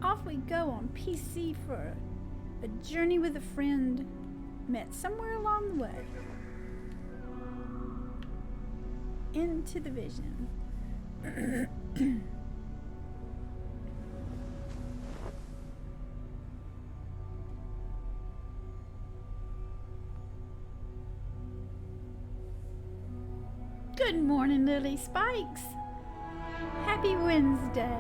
Off we go on PC for a journey with a friend met somewhere along the way. Into the vision. Good morning, Lily Spikes. Happy Wednesday.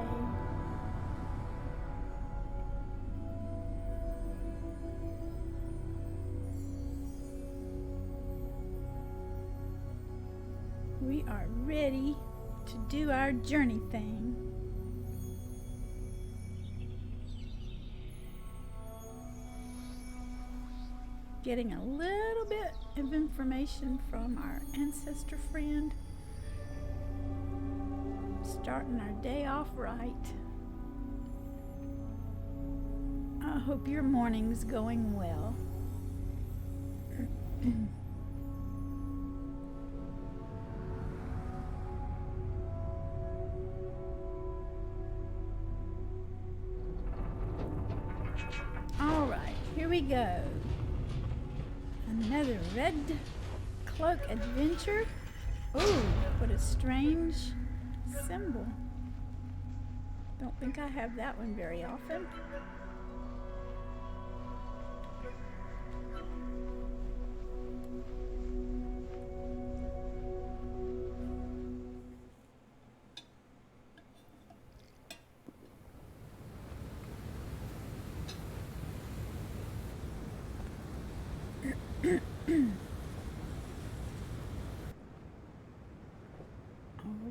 We are ready to do our journey thing. Getting a little bit of information from our ancestor friend. Starting our day off right. I hope your morning's going well. All right, here we go. Another red cloak adventure. Ooh, what a strange symbol. Don't think I have that one very often.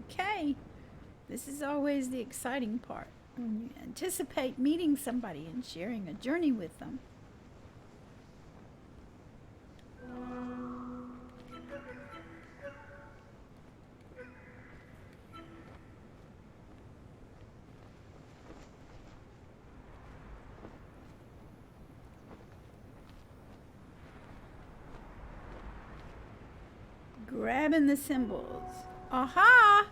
Okay, this is always the exciting part, when you anticipate meeting somebody and sharing a journey with them. Grabbing the symbols. Aha!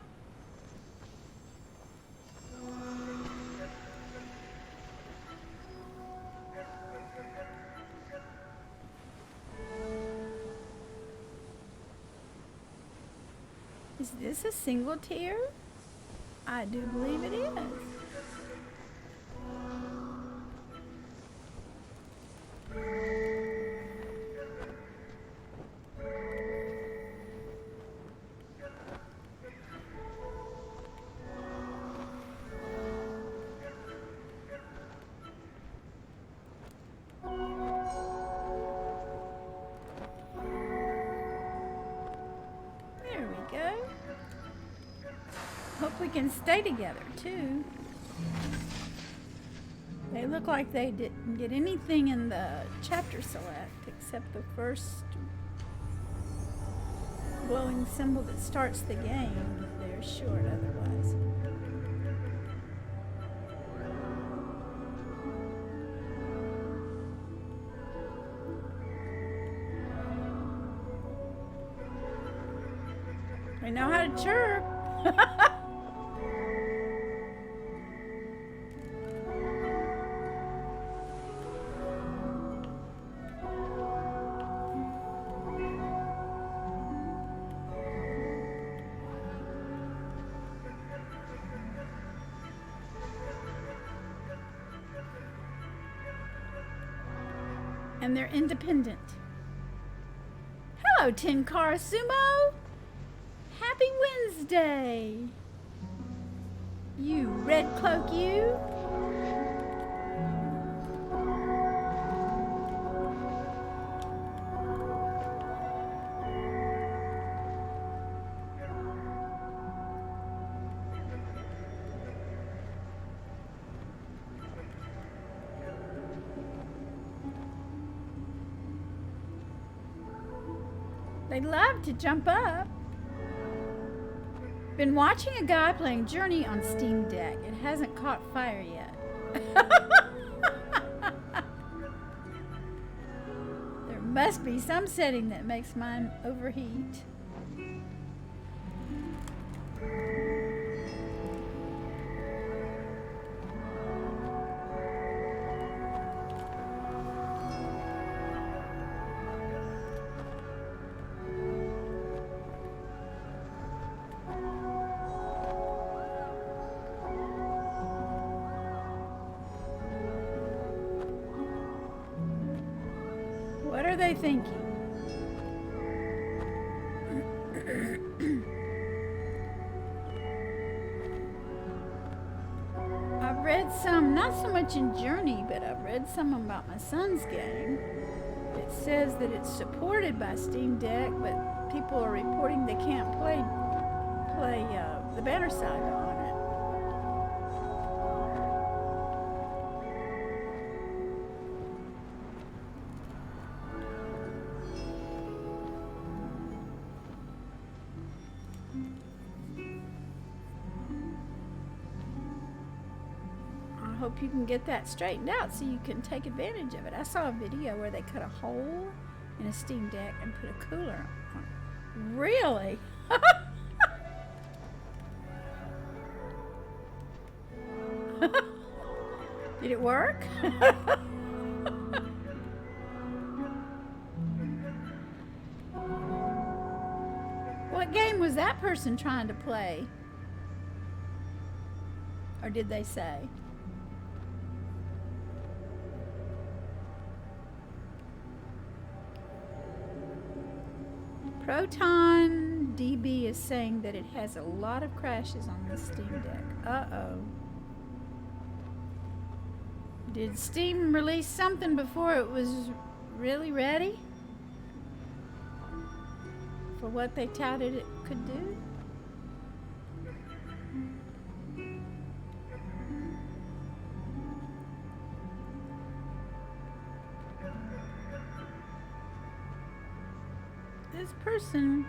Is this a single tier? I do believe it is. Hope we can stay together too. They look like they didn't get anything in the chapter select except the first glowing symbol that starts the game. They're short otherwise. We know how to chirp. And they're independent. Hello, Tin Car Sumo. Happy Wednesday. You red cloak, you. They love to jump up. Been watching a guy playing Journey on Steam Deck. It hasn't caught fire yet. There must be some setting that makes mine overheat. they thinking? I've read some, not so much in Journey, but I've read some about my son's game. It says that it's supported by Steam Deck, but people are reporting they can't play the Banner Saga on it. I hope you can get that straightened out so you can take advantage of it. I saw a video where they cut a hole in a Steam Deck and put a cooler on it. Really? Did it work? What game was that person trying to play? Or did they say? Proton DB is saying that it has a lot of crashes on the Steam Deck. Uh-oh. Did Steam release something before it was really ready for what they touted it could do? This person,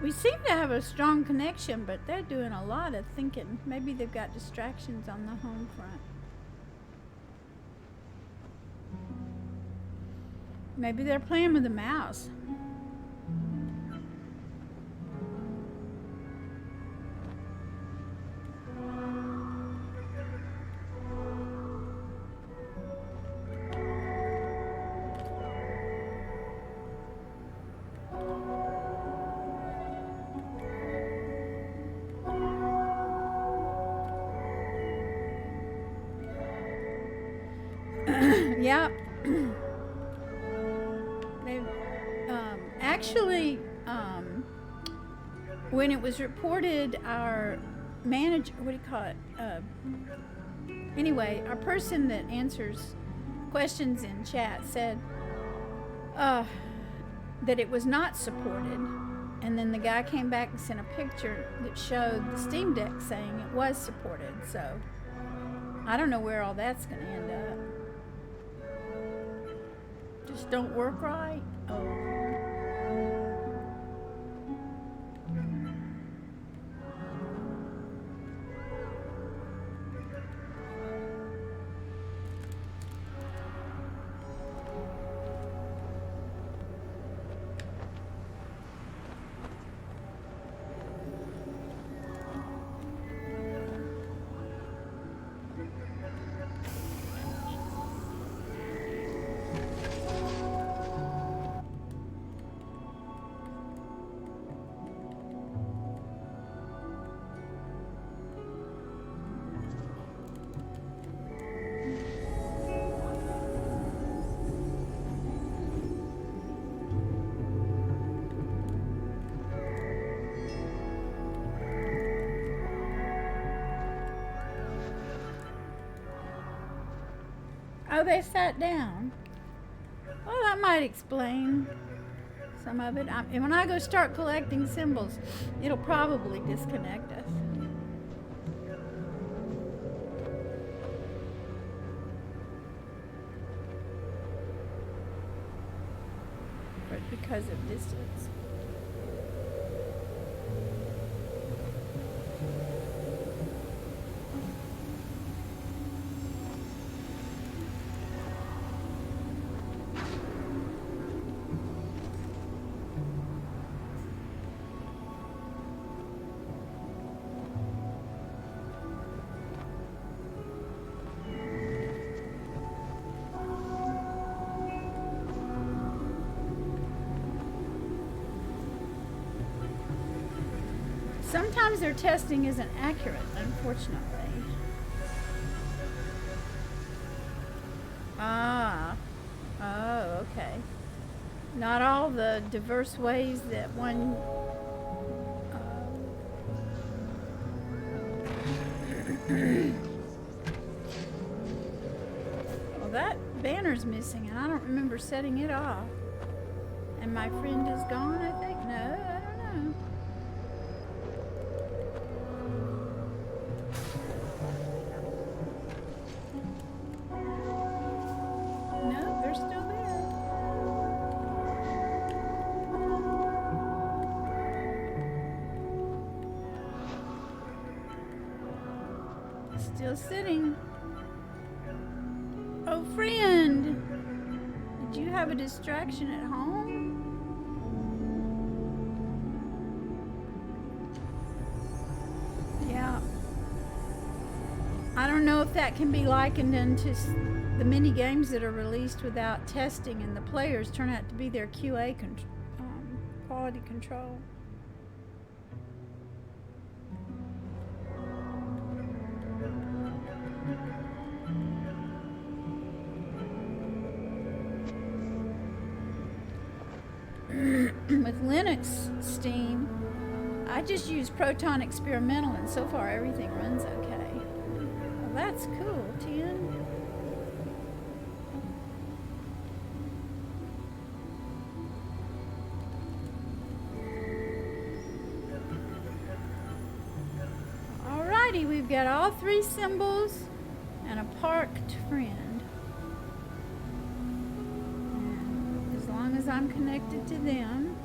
we seem to have a strong connection, but they're doing a lot of thinking. Maybe they've got distractions on the home front. Maybe they're playing with the mouse. Yeah. Actually, when it was reported, our manager, what do you call it? Anyway, our person that answers questions in chat said that it was not supported. And then the guy came back and sent a picture that showed the Steam Deck saying it was supported. So I don't know where all that's going to end up. Just don't work right? Oh. Oh, they sat down. Well, that might explain some of it. And when I go start collecting symbols, it'll probably disconnect us. But because of distance. Sometimes their testing isn't accurate, unfortunately. Ah. Oh, okay. not all the diverse ways that one well, that banner's missing and I don't remember setting it off. And my friend is gone, I think? No, I don't know. No, they're still there. Still sitting. Oh, friend! Did you have a distraction at home? Yeah. I don't know if that can be likened into the mini games that are released without testing and the players turn out to be their QA quality control. With Linux Steam, I just use Proton Experimental and so far everything runs okay. Well, that's cool, Tien. Alrighty, we've got all three symbols and a parked friend. As I'm connected to them,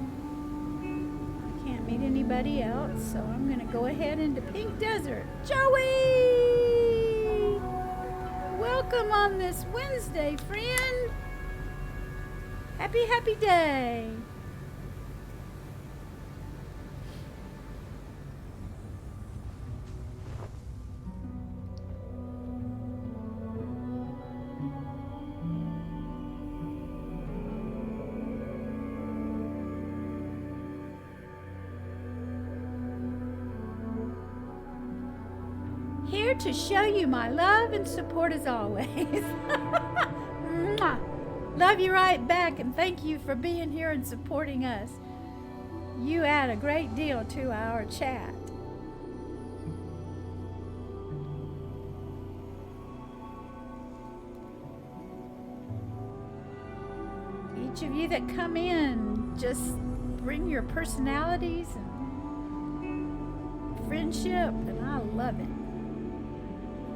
I can't meet anybody else, so I'm going to go ahead into Pink Desert. Joey! Welcome on this Wednesday, friend. Happy, happy day. Here to show you my love and support as always. Love you right back and thank you for being here and supporting us. You add a great deal to our chat. Each of you that come in just bring your personalities and friendship, and I love it.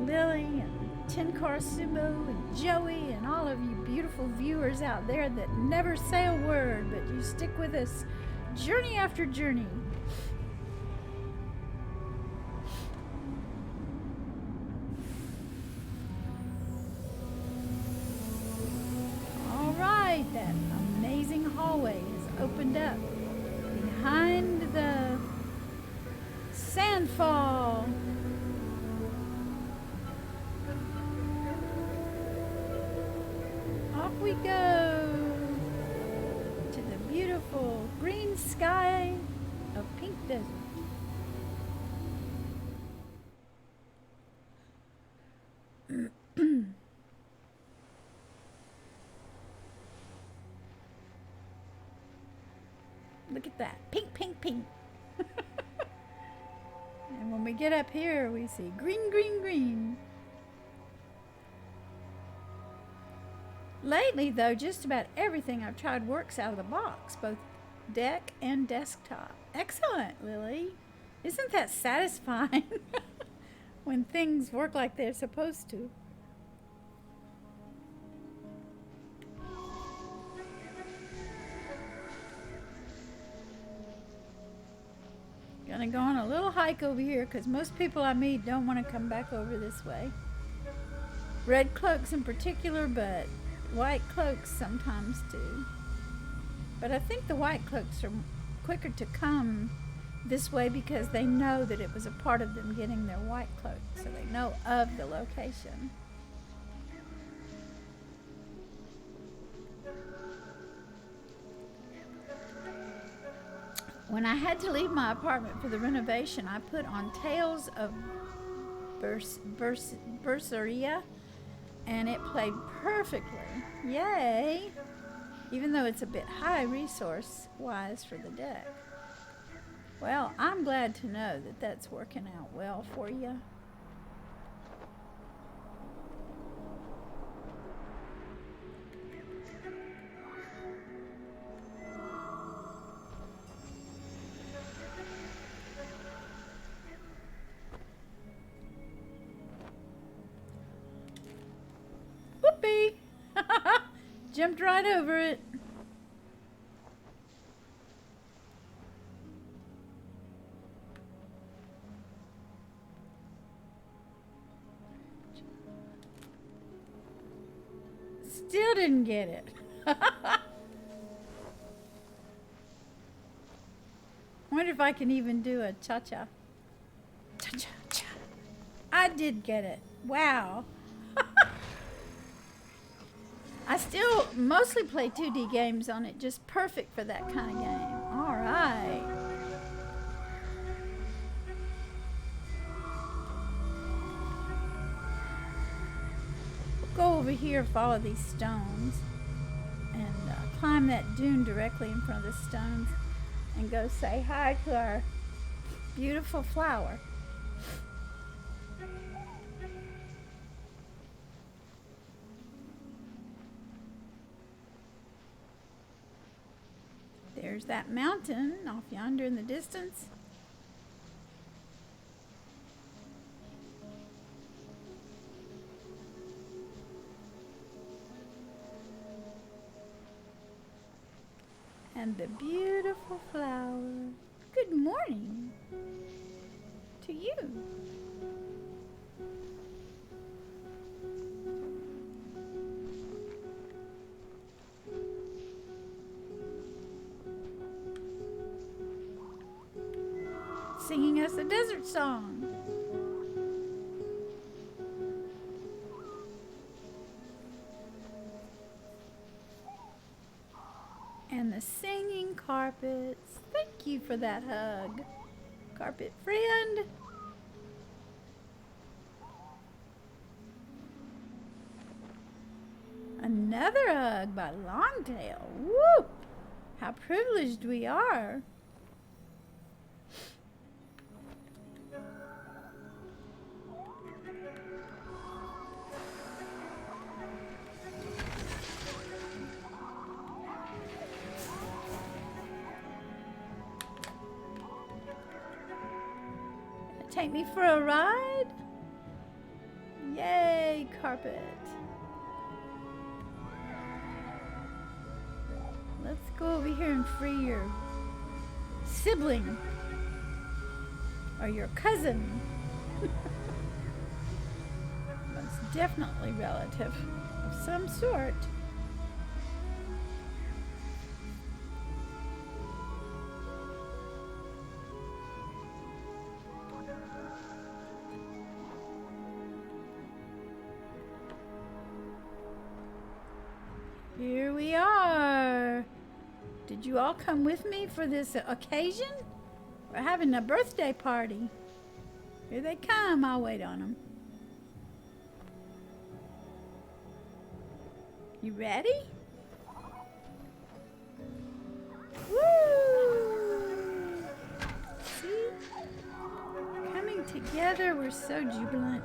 Lily and Tin-Car Sumo and Joey and all of you beautiful viewers out there that never say a word, but you stick with us journey after journey. All right, that amazing hallway has opened up behind the sandfall. We go to the beautiful green sky of Pink Desert. Look at that. Pink, pink, pink. And when we get up here, we see green, green, green. Lately, though, just about everything I've tried works out of the box, both deck and desktop. Excellent, Lily. Isn't that satisfying when things work like they're supposed to? Gonna go on a little hike over here because most people I meet don't want to come back over this way. Red cloaks in particular, but white cloaks sometimes do. But I think the white cloaks are quicker to come this way because they know that it was a part of them getting their white cloak, so they know of the location. When I had to leave my apartment for the renovation, I put on Tales of Berseria, and it played perfectly. Yay! even though it's a bit high resource-wise for the deck. Well, I'm glad to know that that's working out well for you. Whoopee! Jumped right over it. Still didn't get it. Wonder if I can even do a cha-cha. Cha-cha-cha. I did get it. Wow. I still mostly play 2D games on it, just perfect for that kind of game. All right. Go over here, follow these stones, and climb that dune directly in front of the stones, and go say hi to our beautiful flower. There's that mountain off yonder in the distance. And the beautiful flower. Good morning to you. Singing us a desert song. And the singing carpets. Thank you for that hug, carpet friend. Another hug by Longtail. Woo! How privileged we are. Take me for a ride? Yay, carpet. Let's go over here and free your sibling or your cousin. That's definitely relative of some sort. Here we are. Did you all come with me for this occasion? We're having a birthday party. Here they come. I'll wait on them. You ready? Woo! See? Coming together, we're so jubilant.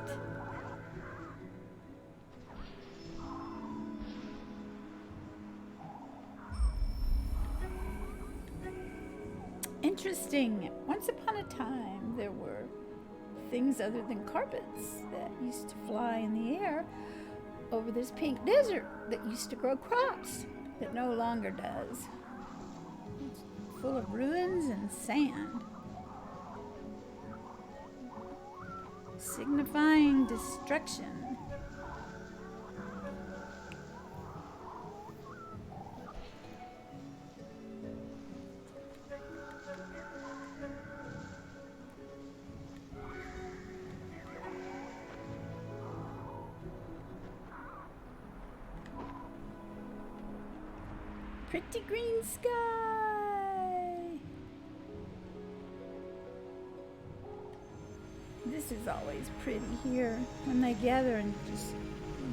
Interesting. Once upon a time, there were things other than carpets that used to fly in the air over this pink desert that used to grow crops that no longer does. It's full of ruins and sand, signifying destruction. Pretty green sky. This is always pretty here when they gather and just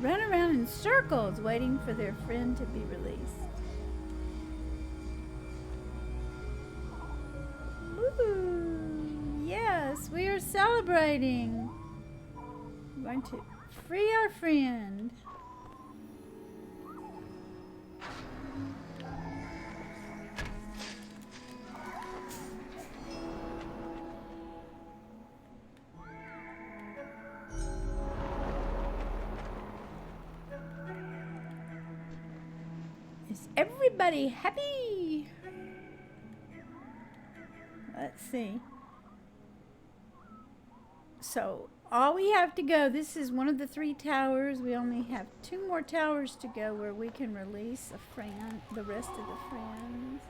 run around in circles waiting for their friend to be released. We are celebrating. We're going to free our friend. Is everybody happy? Let's see. So all we have to go, this is one of the 3 towers. We only have 2 more towers to go where we can release a friend, the rest of the friends.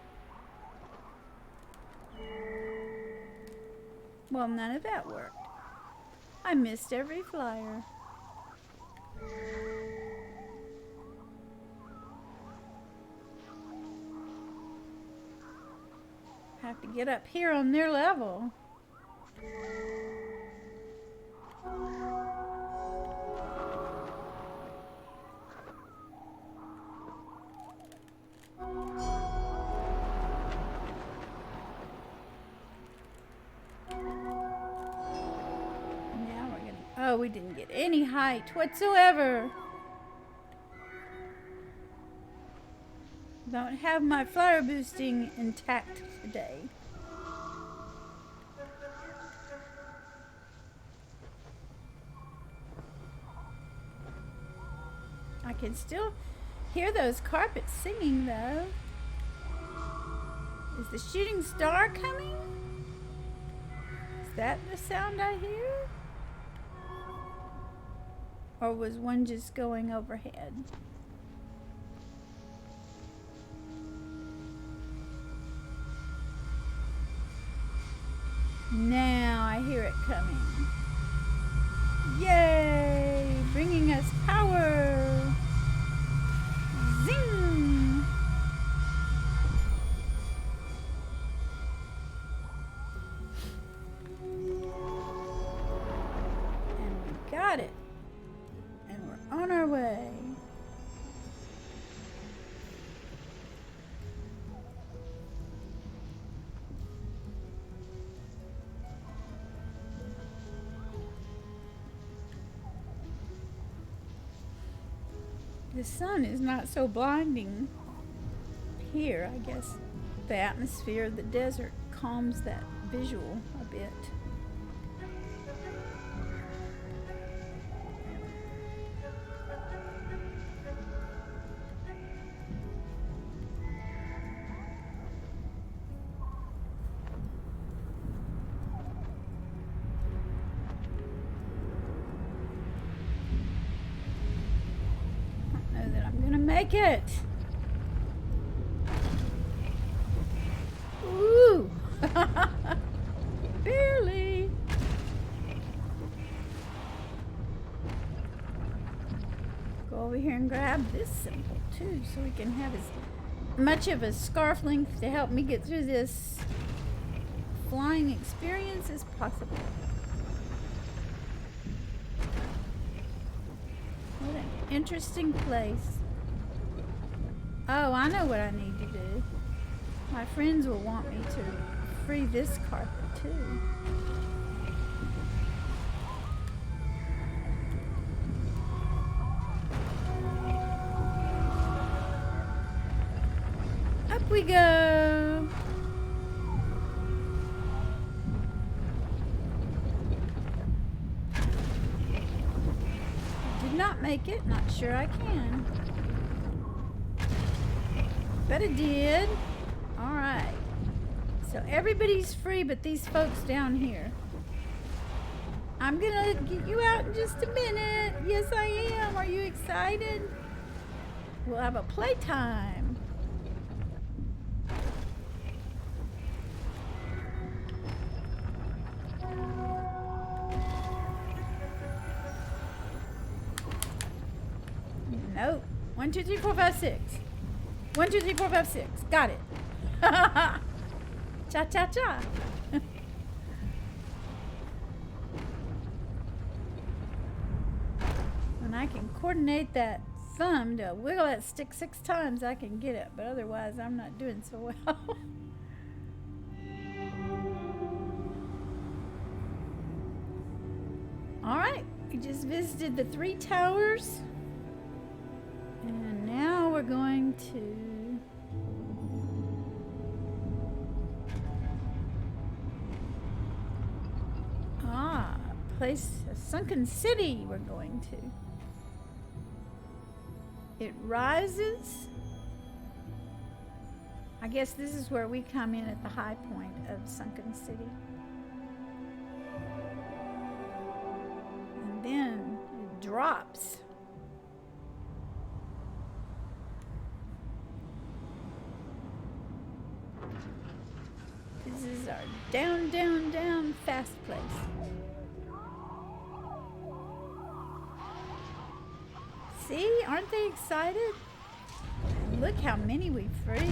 Well, none of that worked. I missed every flyer. Have to get up here on their level. Oh, we didn't get any height whatsoever. Don't have my flyer boosting intact today. I can still hear those carpets singing though. Is the shooting star coming? Is that the sound I hear? Or was one just going overhead? Now I hear it coming. Yay! Bringing us power! Zing! And we got it. And we're on our way. The sun is not so blinding here. I guess the atmosphere of the desert calms that visual a bit. Make it. Ooh. Barely. Go over here and grab this symbol too so we can have as much of a scarf length to help me get through this flying experience as possible. What an interesting place. Oh, I know what I need to do. My friends will want me to free this carpet too. Up we go. Did not make it. Not sure I can. Bet it did. All right. So everybody's free but these folks down here. I'm gonna get you out in just a minute. Yes, I am. Are you excited? We'll have a playtime. Nope. 1, 2, 3, 4, 5, 6. 1, 2, 3, 4, 5, 6. Got it. Cha cha cha. When I can coordinate that thumb to wiggle that stick 6 times, I can get it. But otherwise, I'm not doing so well. Alright, we just visited the 3 towers. And now we're going to... a sunken city we're going to. It rises. I guess this is where we come in at the high point of sunken city. And then it drops. This is our down, down, down fast place. See, aren't they excited? Look how many we freed.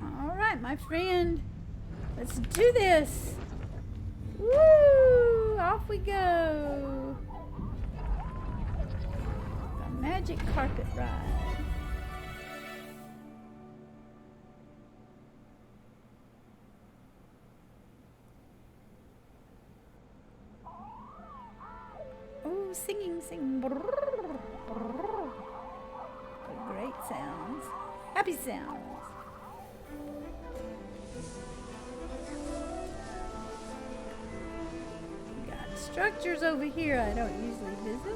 All right, my friend, let's do this. Woo! Off we go. The magic carpet ride. Singing, sing. Brrr, brrr. Great sounds. Happy sounds. Got structures over here I don't usually visit.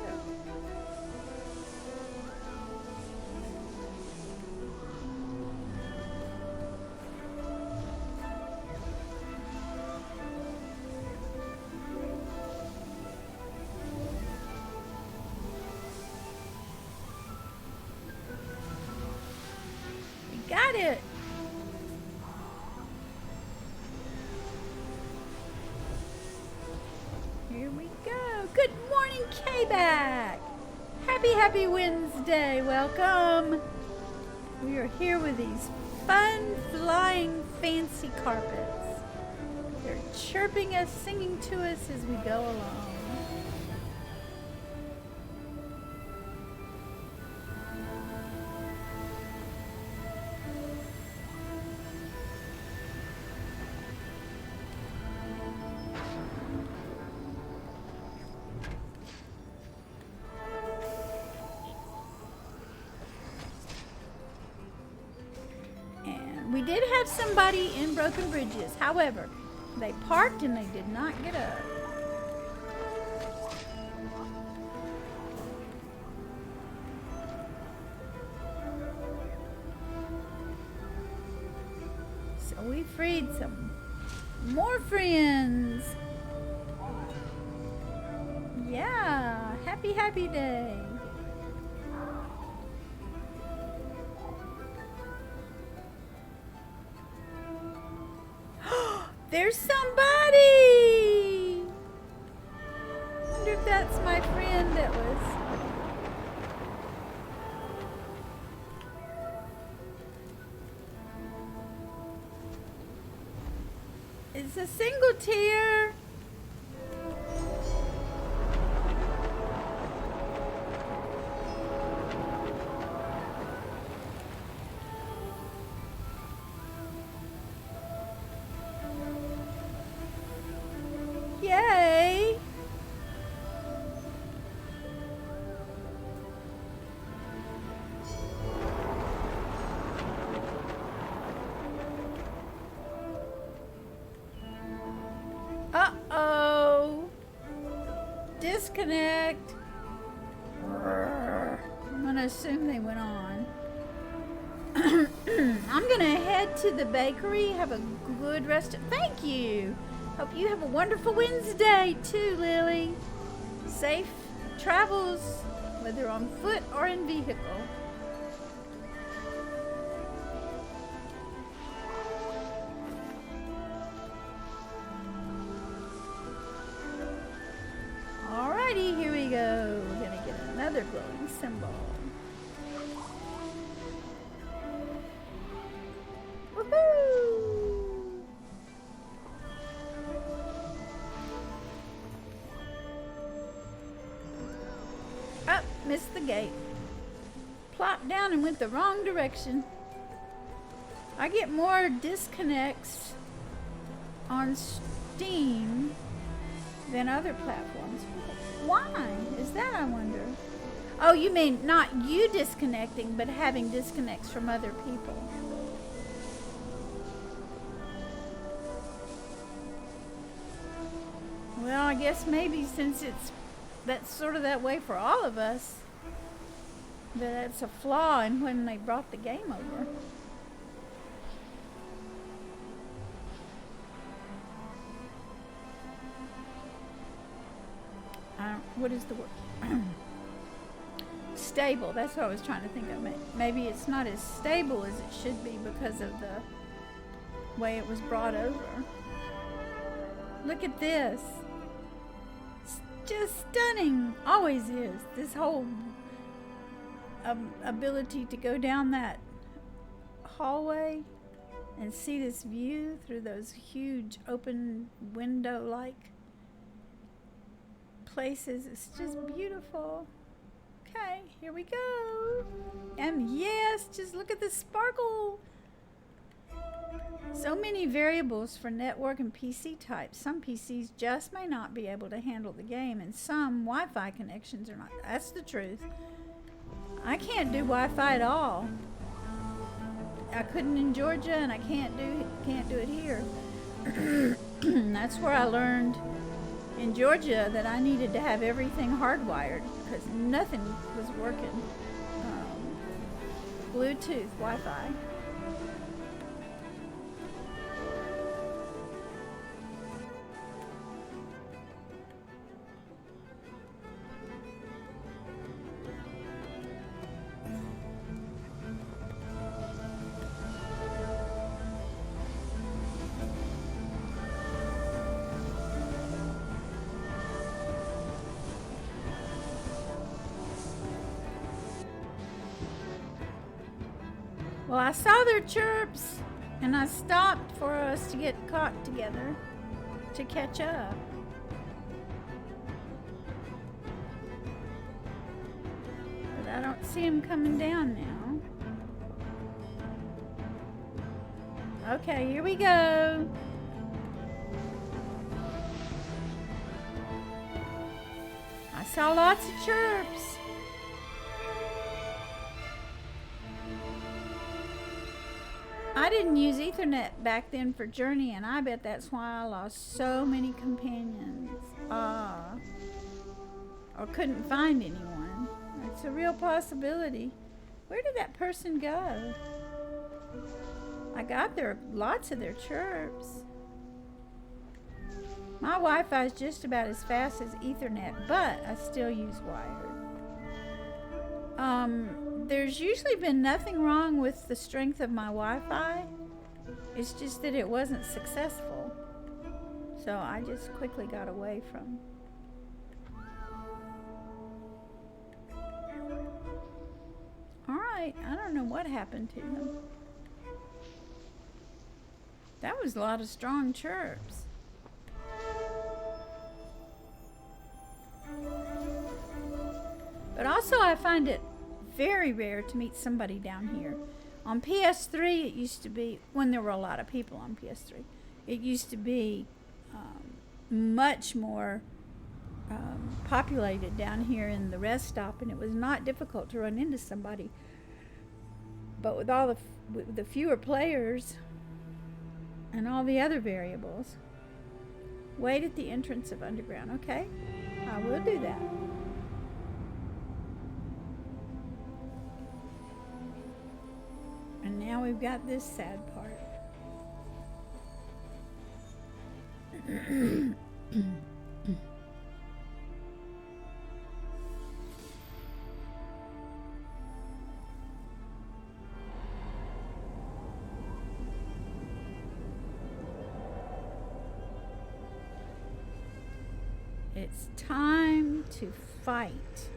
Got it. Here we go. Good morning, K-Back. Happy Wednesday. Welcome. We are here with these fun, flying, fancy carpets. They're chirping us, singing to us as we go along. We did have somebody in Broken Bridges. However, they parked and they did not get up. So we freed some more friends. Yeah, happy day. There's somebody! Wonder if that's my friend that was... It's a single tier. Yay! Uh-oh! Disconnect. I'm gonna assume they went on. I'm gonna head to the bakery. Have a good rest of... Thank you! Hope you have a wonderful Wednesday too, Lily. Safe travels, whether on foot or in vehicle. Alrighty, here we go. We're gonna get another glowing symbol. Woohoo! Missed the gate. Plopped down and went the wrong direction. I get more disconnects on Steam than other platforms. Why is that, I wonder? Oh, you mean not you disconnecting, but having disconnects from other people. Well, I guess maybe since that's sort of that way for all of us, that's a flaw in when they brought the game over. What is the word? Stable. That's what I was trying to think of. Maybe it's not as stable as it should be because of the way it was brought over. Look at this. It's just stunning. Always is. This whole ability to go down that hallway and see this view through those huge open window-like places. It's just beautiful. Okay, here we go. And yes, just look at the sparkle. So many variables for network and PC types. Some PCs just may not be able to handle the game, and some Wi-Fi connections are not. That's the truth. I can't do Wi-Fi at all. I couldn't in Georgia, and I can't do it here. That's where I learned in Georgia that I needed to have everything hardwired because nothing was working. Bluetooth, Wi-Fi. Well, I saw their chirps, and I stopped for us to get caught together to catch up. But I don't see them coming down now. Okay, here we go. I saw lots of chirps. I didn't use Ethernet back then for Journey, and I bet that's why I lost so many companions. Or couldn't find anyone. It's a real possibility. Where did that person go? I got lots of their chirps. My Wi-Fi is just about as fast as Ethernet, but I still use wired. There's usually been nothing wrong with the strength of my Wi-Fi. It's just that it wasn't successful. So I just quickly got away from. Alright, I don't know what happened to them. That was a lot of strong chirps. But also I find it very rare to meet somebody down here. On PS3, it used to be, when there were a lot of people on PS3, it used to be much more populated down here in the rest stop, and it was not difficult to run into somebody. But with all the fewer players and all the other variables, wait at the entrance of Underground, okay? I will do that. And now we've got this sad part. It's time to fight.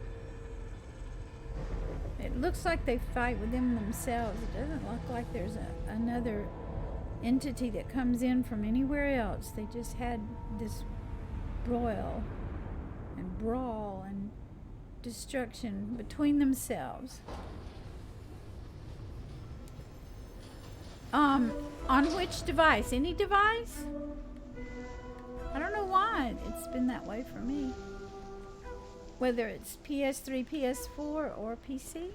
It looks like they fight within themselves. It doesn't look like there's another entity that comes in from anywhere else. They just had this broil and brawl and destruction between themselves. On which device? Any device? I don't know why it's been that way for me. Whether it's PS3, PS4, or PC.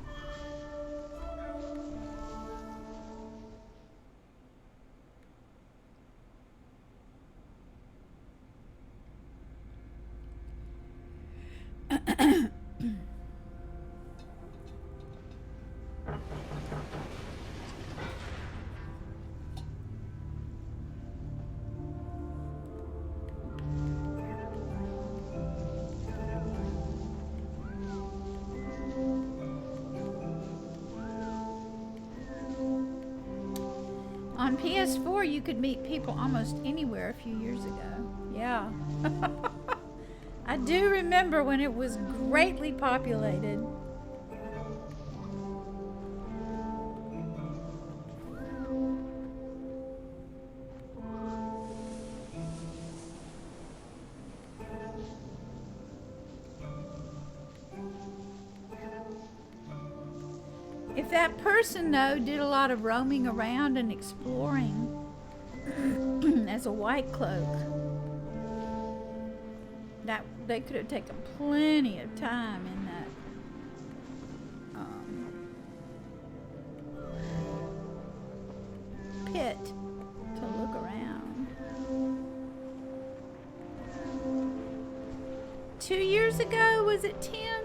On PS4, you could meet people almost anywhere a few years ago. Yeah. I do remember when it was greatly populated. If that person, though, did a lot of roaming around and exploring as a white cloak, that they could have taken plenty of time in that pit to look around. 2 years ago, was it 10?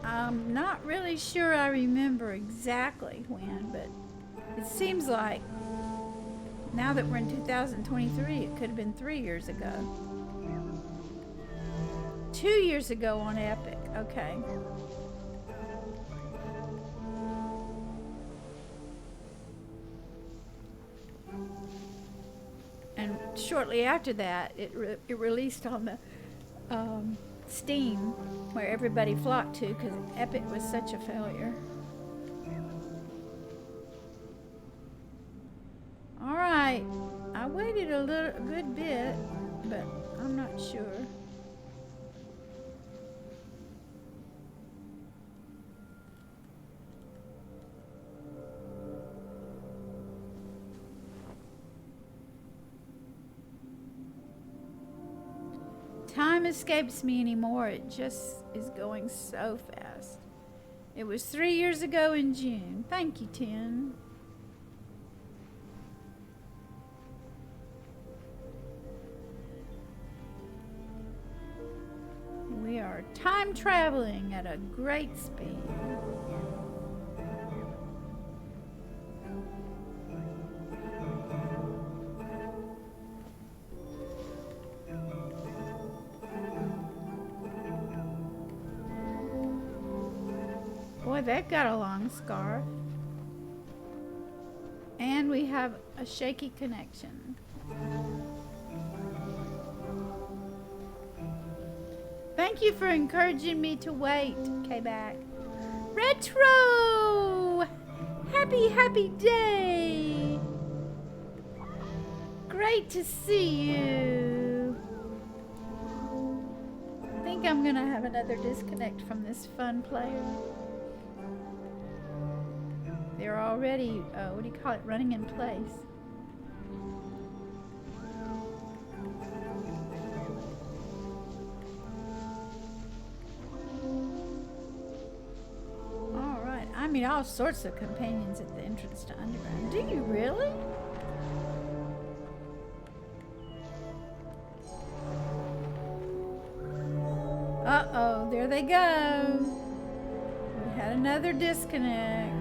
I'm not really sure I remember exactly when, but it seems like now that we're in 2023, it could have been 3 years ago. 2 years ago on Epic, okay. And shortly after that, it released on the Steam, where everybody flocked to because Epic was such a failure. All right, I waited a good bit, but I'm not sure. Time escapes me anymore. It just is going so fast. It was 3 years ago in June. Thank you, Tim. We are time traveling at a great speed. Boy, they've got a long scarf. And we have a shaky connection. Thank you for encouraging me to wait, K-Back. Retro! Happy day! Great to see you. I think I'm gonna have another disconnect from this fun player. They're already, what do you call it, running in place. All right, I meet all sorts of companions at the entrance to Underground. Do you really? Uh-oh, there they go. We had another disconnect.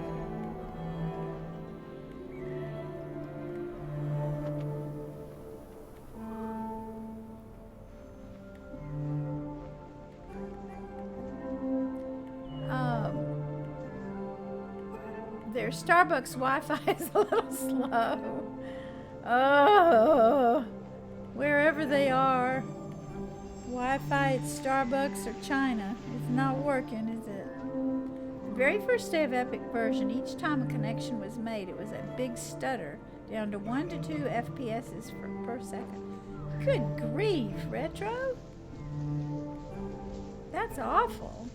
Their Starbucks Wi-Fi is a little slow. Oh, wherever they are. Wi-Fi at Starbucks or China. It's not working, is it? The very first day of Epic version, each time a connection was made, it was a big stutter, down to 1 to 2 FPS per second. Good grief, Retro? That's awful.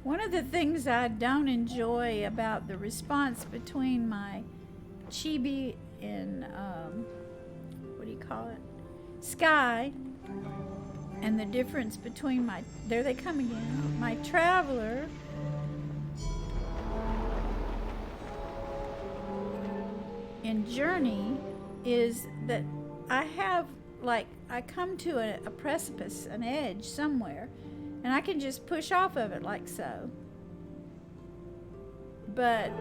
One of the things I don't enjoy about the response between my chibi and what do you call it, Sky, and the difference between my, there they come again, my Traveler and Journey, is that I have, like, I come to a precipice, an edge somewhere, and I can just push off of it like so. But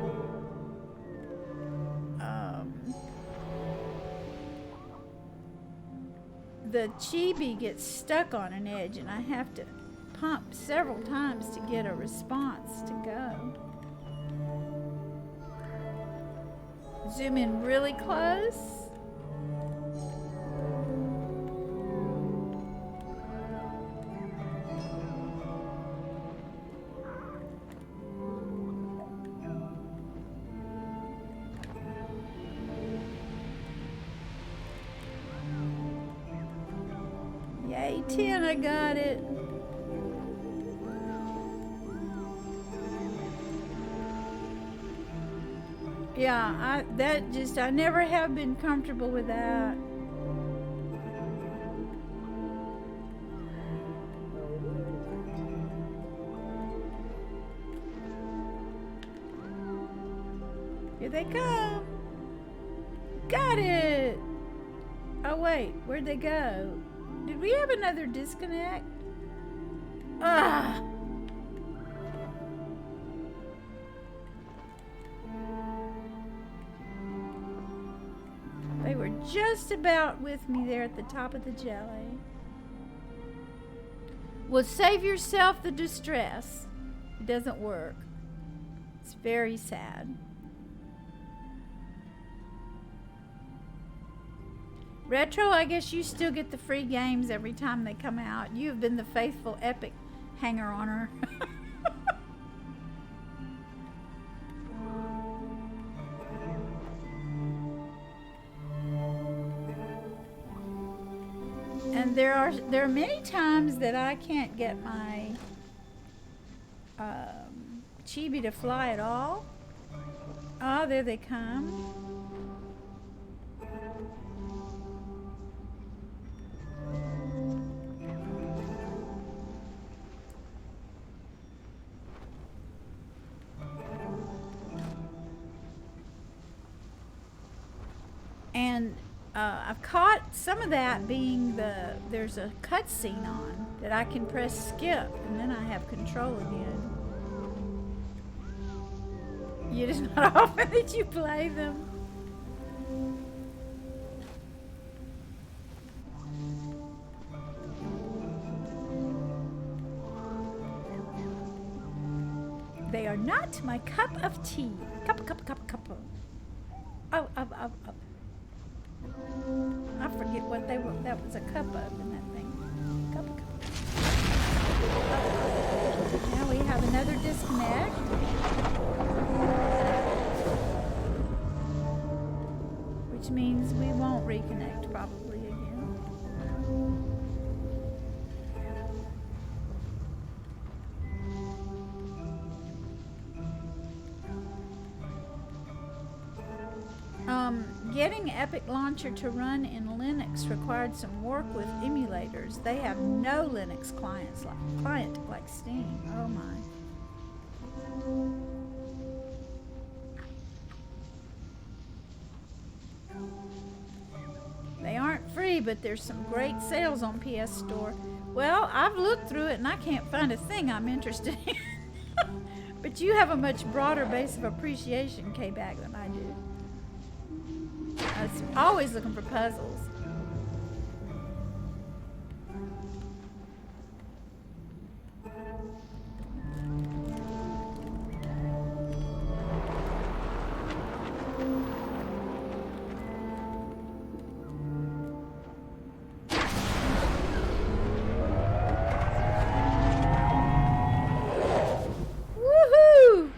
the chibi gets stuck on an edge, and I have to pump several times to get a response to go. Zoom in really close. Yay, 10, I got it. Yeah, I never have been comfortable with that. Here they come. Got it. Oh wait, where'd they go? Did we have another disconnect? Ah. They were just about with me there at the top of the jelly. Well, save yourself the distress. It doesn't work. It's very sad. Retro, I guess you still get the free games every time they come out. You have been the faithful Epic hanger-oner. And there are many times that I can't get my chibi to fly at all. Oh, there they come. And I've caught some of that being there's a cutscene on that I can press skip and then I have control again. It is not often that you play them. They are not my cup of tea. Cup. Oh. I forget what they were. That was a cup of in that thing. Cup. Oh. Now we have another disconnect. Which means we won't reconnect probably again. Getting Epic Launcher to run in Linux required some work with emulators. They have no Linux client like Steam. Oh my. They aren't free, but there's some great sales on PS Store. Well, I've looked through it and I can't find a thing I'm interested in. But you have a much broader base of appreciation, K-Bag, than I do. I was always looking for puzzles. Woohoo!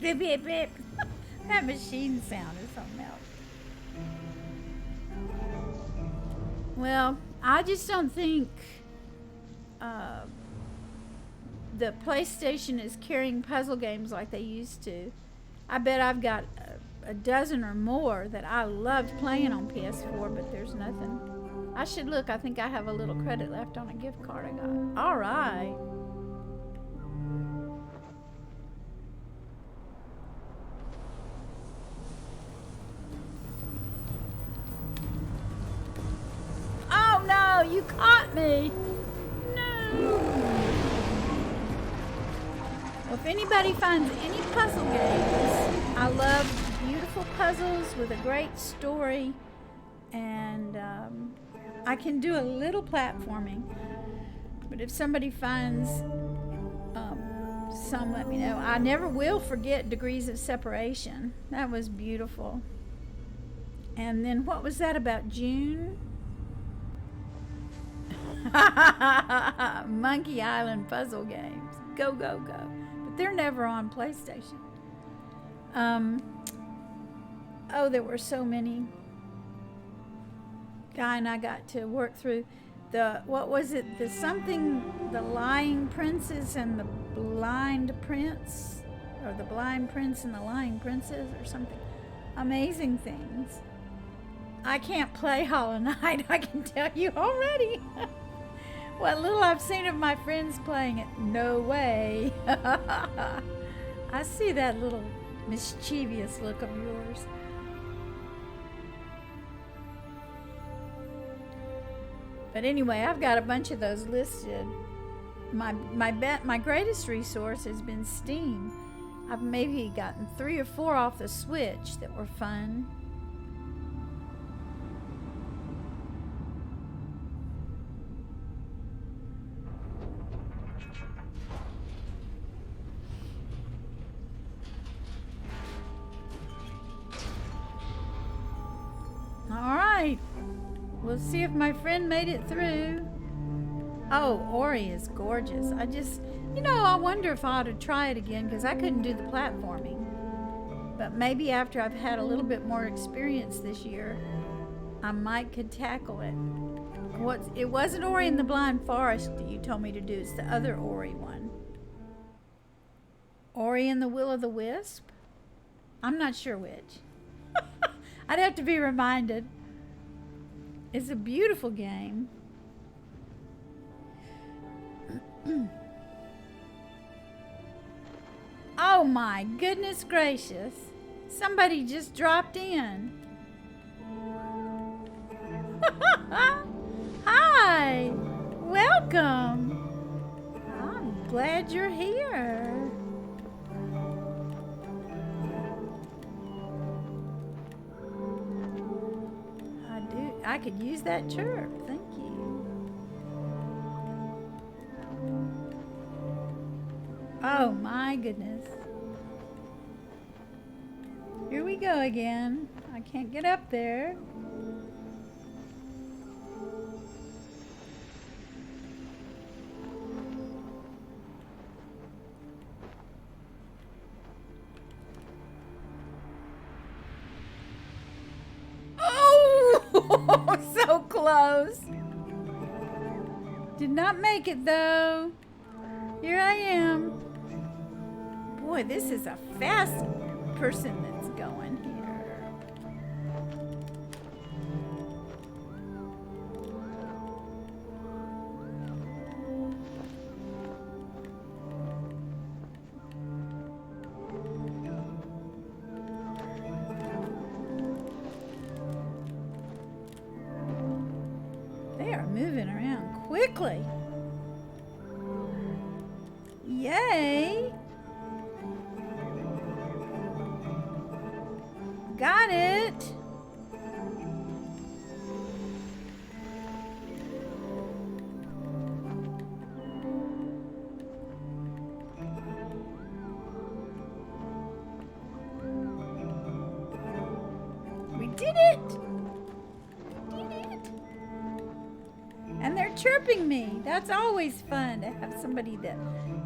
Beep, beep, beep. That machine sound is something else. Well, I just don't think the PlayStation is carrying puzzle games like they used to. I bet I've got a dozen or more that I loved playing on PS4, but there's nothing. I should look. I think I have a little credit left on a gift card I got. All right. Oh no, you caught me. No. Well, if anybody finds any puzzle games, I love beautiful puzzles with a great story, and I can do a little platforming. But if somebody finds some, let me know. I never will forget Degrees of Separation. That was beautiful. And then what was that about June? Monkey Island puzzle games. Go, go, go. But they're never on PlayStation. Oh, there were so many. Guy and I got to work through what was it? The Lying Princess and the Blind Prince, or the Blind Prince and the Lying Princess, or something. Amazing things. I can't play Hollow Knight, I can tell you already. What little I've seen of my friends playing it, no way. I see that little mischievous look of yours. But anyway, I've got a bunch of those listed. My greatest resource has been Steam. I've maybe gotten 3 or 4 off the Switch that were fun. All right. We'll see if my friend made it through. Oh, Ori is gorgeous. I wonder if I ought to try it again, because I couldn't do the platforming. But maybe after I've had a little bit more experience this year, I might could tackle it. It wasn't Ori in the Blind Forest that you told me to do. It's the other Ori one. Ori and the Will of the Wisp? I'm not sure which. I'd have to be reminded. It's a beautiful game. Oh my goodness gracious. Somebody just dropped in. Hi. Welcome. I'm glad you're here. I could use that chirp. Thank you. Oh my goodness. Here we go again. I can't get up there. So close. Did not make it though. Here I am. Boy, this is a fast person that's going here. Moving around quickly. Yay! Got it! We did it! And they're chirping me. That's always fun to have somebody that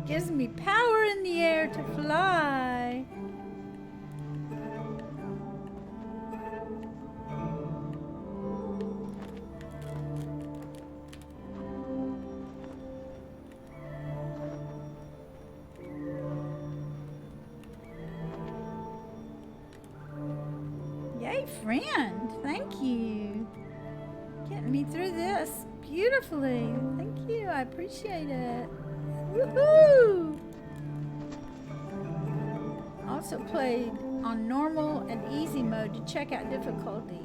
gives me power in the air to fly. great friend. Thank you. Getting me through this beautifully. Thank you. I appreciate it. Woohoo! Also played on normal and easy mode to check out difficulty.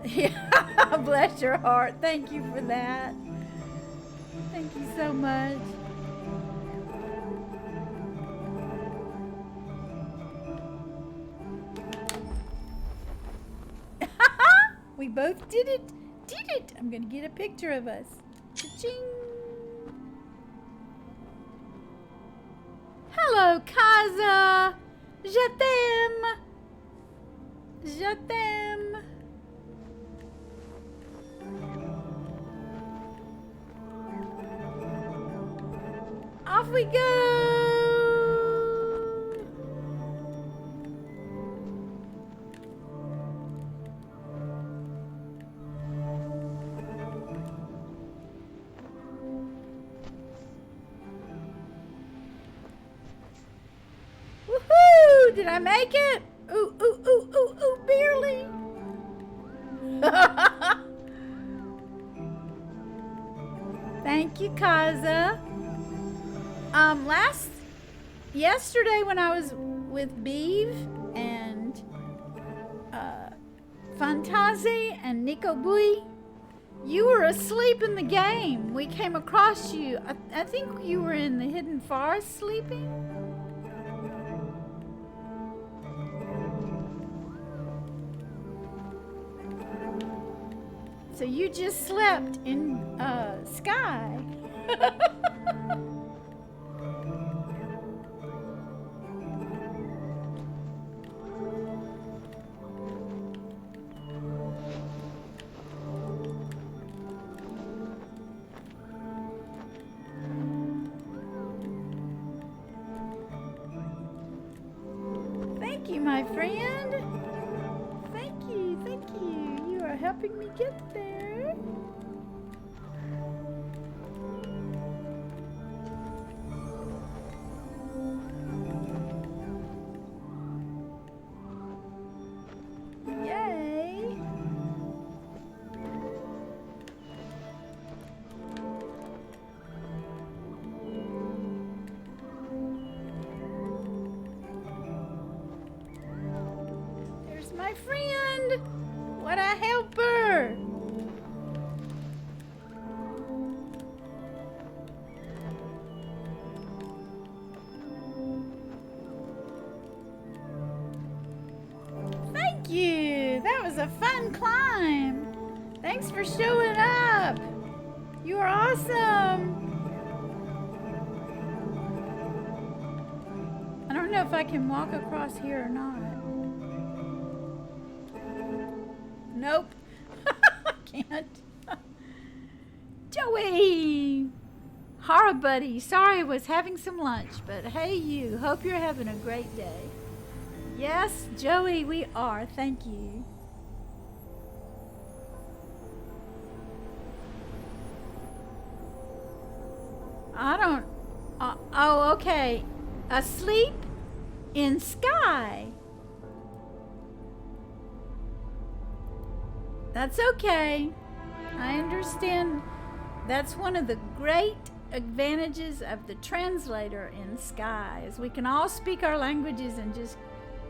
Yeah, bless your heart. Thank you for that. Thank you so much. We both did it. Did it. I'm going to get a picture of us. Cha-ching. Hello, Kaza. Je t'aime. Je t'aime. Off we go. Woohoo! Did I make it? Ooh, ooh, ooh, ooh, ooh, barely. Thank you, Kaza. Yesterday when I was with Beeve and Fantazi and Nxghtboy, you were asleep in the game. We came across you. I think you were in the hidden forest sleeping. So you just slept in Sky. Thank you, my friend. Thank you, thank you. You are helping me get there. Yay. There's my friend. What a helper. Thank you. That was a fun climb. Thanks for showing up. You are awesome. I don't know if I can walk across here or not. Nope. I can't. Joey! Horror buddy. Sorry I was having some lunch, but hey you. Hope you're having a great day. Yes, Joey, we are. Thank you. I don't... oh, okay. Asleep in Sky. That's okay. I understand. That's one of the great advantages of the translator in Sky, is we can all speak our languages and just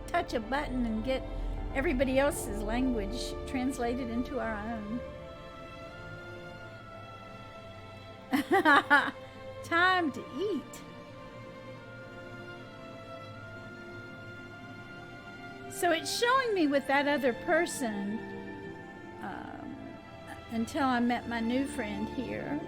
touch a button and get everybody else's language translated into our own. Time to eat. So it's showing me with that other person until I met my new friend here.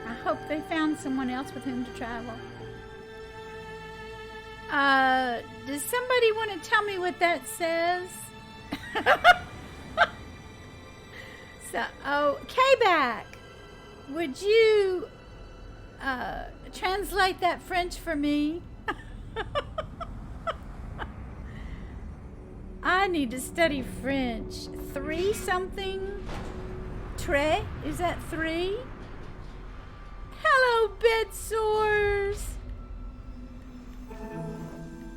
I hope they found someone else with whom to travel. Does somebody want to tell me what that says? So, oh, K-Back, would you translate that French for me? I I need to study French. 3 something? Tre? Is that 3? Hello, bed sores.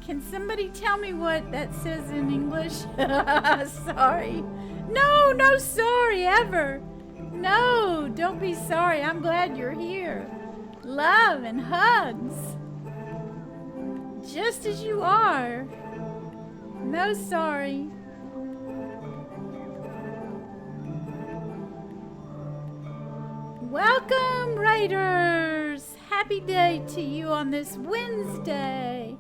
Can somebody tell me what that says in English? Sorry. No sorry ever. No, don't be sorry. I'm glad you're here. Love and hugs. Just as you are. No sorry. Welcome, Raiders. Happy day to you on this Wednesday.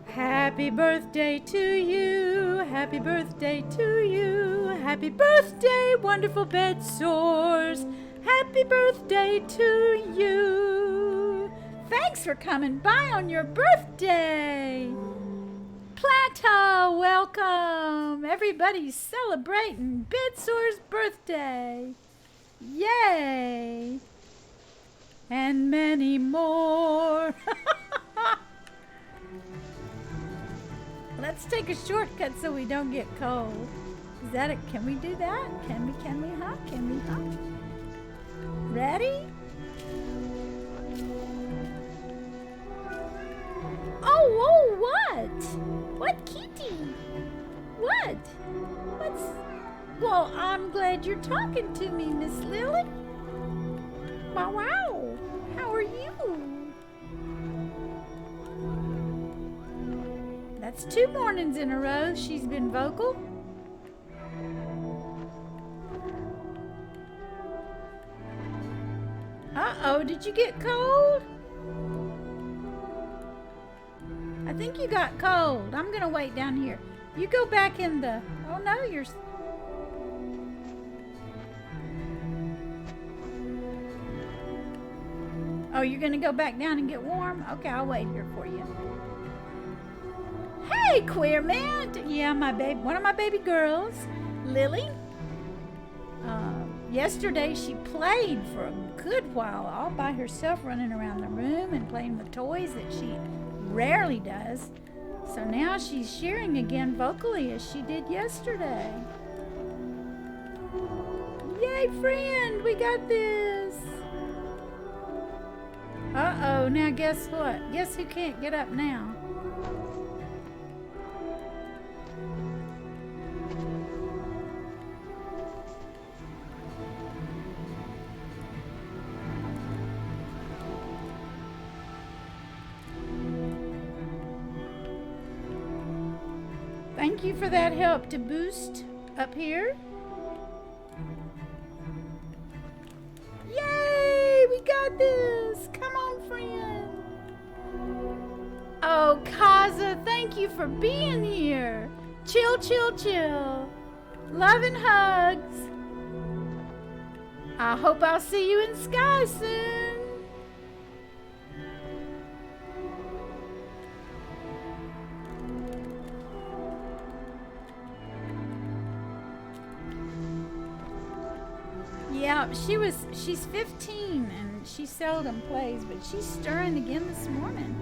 Happy birthday to you. Happy birthday to you. Happy birthday, wonderful bed sores. Happy birthday to you. Thanks for coming by on your birthday. Plateau, welcome. Everybody's celebrating bed sores' birthday. Yay. And many more. Let's take a shortcut so we don't get cold. Is that it? Can we do that? Can we, huh? Can we, huh? Ready? Oh, what? What, Kitty? What? What's... Well, I'm glad you're talking to me, Miss Lily. Wow. How are you? That's 2 mornings in a row she's been vocal. Uh-oh, did you get cold? I think you got cold. I'm gonna wait down here. You go back in the... Oh no, you're... Oh, you're gonna go back down and get warm? Okay, I'll wait here for you. Hey, Queer Man! Yeah, one of my baby girls, Lily. Yesterday she played for a good while all by herself, running around the room and playing with toys that she rarely does. So now she's sharing again vocally as she did yesterday. Yay, friend! We got this! Uh-oh, now guess what? Guess who can't get up now? Thank you for that help to boost up here. Yay! We got this! Come on, friend. Oh, Kaza, thank you for being here. Chill, chill, chill. Love and hugs. I hope I'll see you in Sky soon. Yeah, she's 15 and she seldom plays, but she's stirring again this morning.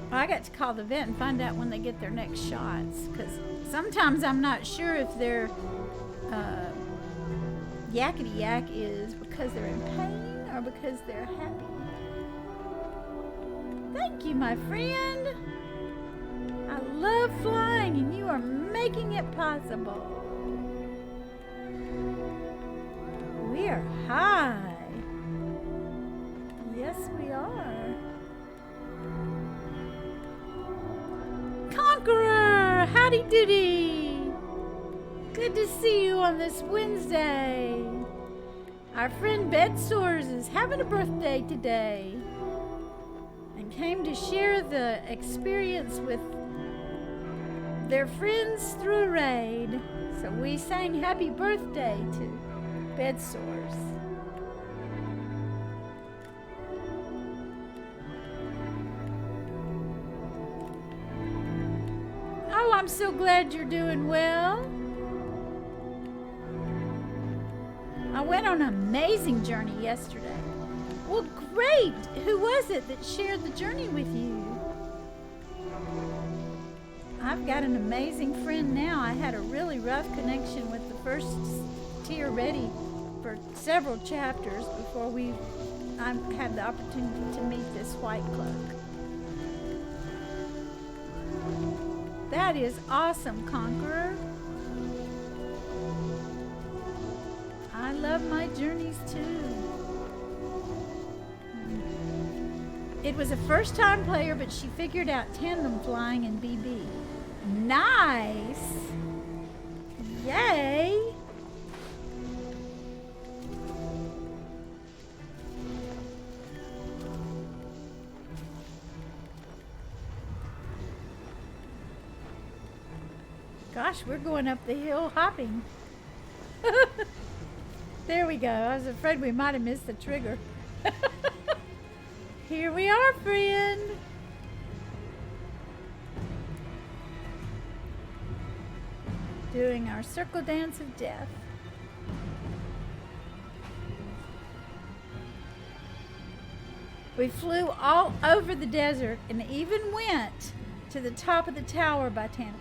Well, I got to call the vet and find out when they get their next shots, because sometimes I'm not sure if their yakety yak is because they're in pain or because they're happy. Thank you, my friend. I love flying and you are making it possible. We are high. Yes, we are. Conqueror, howdy doody. Good to see you on this Wednesday. Our friend Bedsores is having a birthday today and came to share the experience with their friends through a raid. So we sang happy birthday to Bedsores. Oh, I'm so glad you're doing well. I went on an amazing journey yesterday. Well, great. Who was it that shared the journey with you? I've got an amazing friend now. I had a really rough connection with the first tier Ready for several chapters before I had the opportunity to meet this white cloak. That is awesome, Conqueror. I love my journeys too. It was a first-time player, but she figured out tandem flying in BB. Nice! Yay! Gosh, we're going up the hill hopping. There we go. I was afraid we might have missed the trigger. Here we are, friend. Doing our circle dance of death. We flew all over the desert and even went to the top of the tower by tandem.